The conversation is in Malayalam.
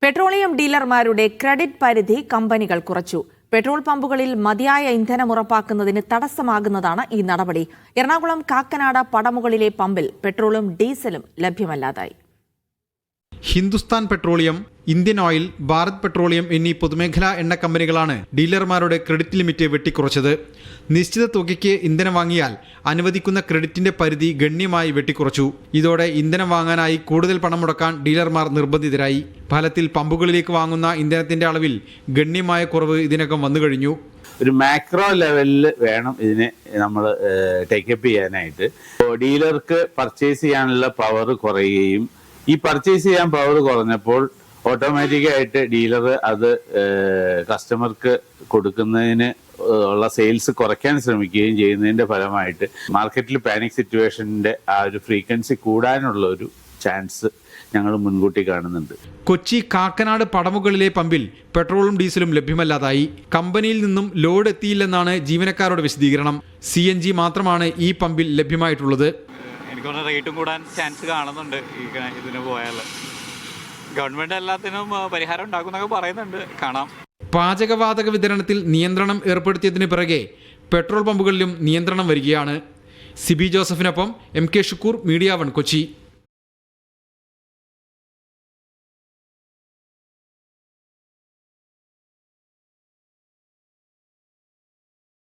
പെട്രോളിയം ഡീലർമാരുടെ ക്രെഡിറ്റ് പരിധി കമ്പനികൾ കുറച്ചു. പെട്രോൾ പമ്പുകളിൽ മതിയായ ഇന്ധനം ഉറപ്പാക്കുന്നതിന് തടസ്സമാകുന്നതാണ് ഈ നടപടി. എറണാകുളം കാക്കനാട് പടമുകളിലെ പമ്പിൽ പെട്രോളും ഡീസലും ലഭ്യമല്ലാതായി. Hindustan Petroleum, Indian Oil, Bharat Petroleum എന്നീ പൊതുമേഖലാ എണ്ണ കമ്പനികളാണ് ഡീലർമാരുടെ ക്രെഡിറ്റ് ലിമിറ്റ് വെട്ടിക്കുറച്ചത്. നിശ്ചിത തുകയ്ക്ക് ഇന്ധനം വാങ്ങിയാൽ അനുവദിക്കുന്ന ക്രെഡിറ്റിന്റെ പരിധി ഗണ്യമായി വെട്ടിക്കുറച്ചു. ഇതോടെ ഇന്ധനം വാങ്ങാനായി കൂടുതൽ പണം മുടക്കാൻ ഡീലർമാർ നിർബന്ധിതരായി. ഫലത്തിൽ പമ്പുകളിലേക്ക് വാങ്ങുന്ന ഇന്ധനത്തിന്റെ അളവിൽ ഗണ്യമായ കുറവ് ഇതിനകം വന്നു കഴിഞ്ഞു. ഒരു മാക്രോ ലെവലിൽ വേണം ഇതിനെ നമ്മൾ ടേക്കപ്പ് ചെയ്യാനായിട്ട്. ഡീലർക്ക് പർച്ചേസ് ചെയ്യാനുള്ള പവർ കുറയുകയും ഈ പർച്ചേസ് ചെയ്യാൻ പവർ കുറഞ്ഞപ്പോൾ ഓട്ടോമാറ്റിക്കായിട്ട് ഡീലർ അത് കസ്റ്റമർക്ക് കൊടുക്കുന്നതിന് ഉള്ള സെയിൽസ് കുറയ്ക്കാൻ ശ്രമിക്കുകയും ചെയ്യുന്നതിന്റെ ഫലമായിട്ട് മാർക്കറ്റിൽ പാനിക് സിറ്റുവേഷന്റെ ആ ഒരു ഫ്രീക്വൻസി കൂടാനുള്ള ഒരു ചാൻസ് ഞങ്ങൾ മുൻകൂട്ടി കാണുന്നുണ്ട്. കൊച്ചി കാക്കനാട് പടമുകളിലെ പമ്പിൽ പെട്രോളും ഡീസലും ലഭ്യമല്ലാതായി. കമ്പനിയിൽ നിന്നും ലോഡ് എത്തിയില്ലെന്നാണ് ജീവനക്കാരുടെ വിശദീകരണം. CNG മാത്രമാണ് ഈ പമ്പിൽ ലഭ്യമായിട്ടുള്ളത്. എനിക്കൊന്ന് റേറ്റും കൂടാൻ ചാൻസ് കാണുന്നുണ്ട് ഇതിന് പോയാൽ. ഗവൺമെന്റ് എല്ലാത്തിനും പരിഹാരം ഉണ്ടാക്കുന്നൊക്കെ പറയുന്നുണ്ട്, കാണാം. പാചകവാതക വിതരണത്തിൽ നിയന്ത്രണം ഏർപ്പെടുത്തിയതിന് പിറകെ പെട്രോൾ പമ്പുകളിലും നിയന്ത്രണം വരികയാണ്. സിബി ജോസഫിനൊപ്പം MK ഷുക്കൂർ, മീഡിയ 1 കൊച്ചി.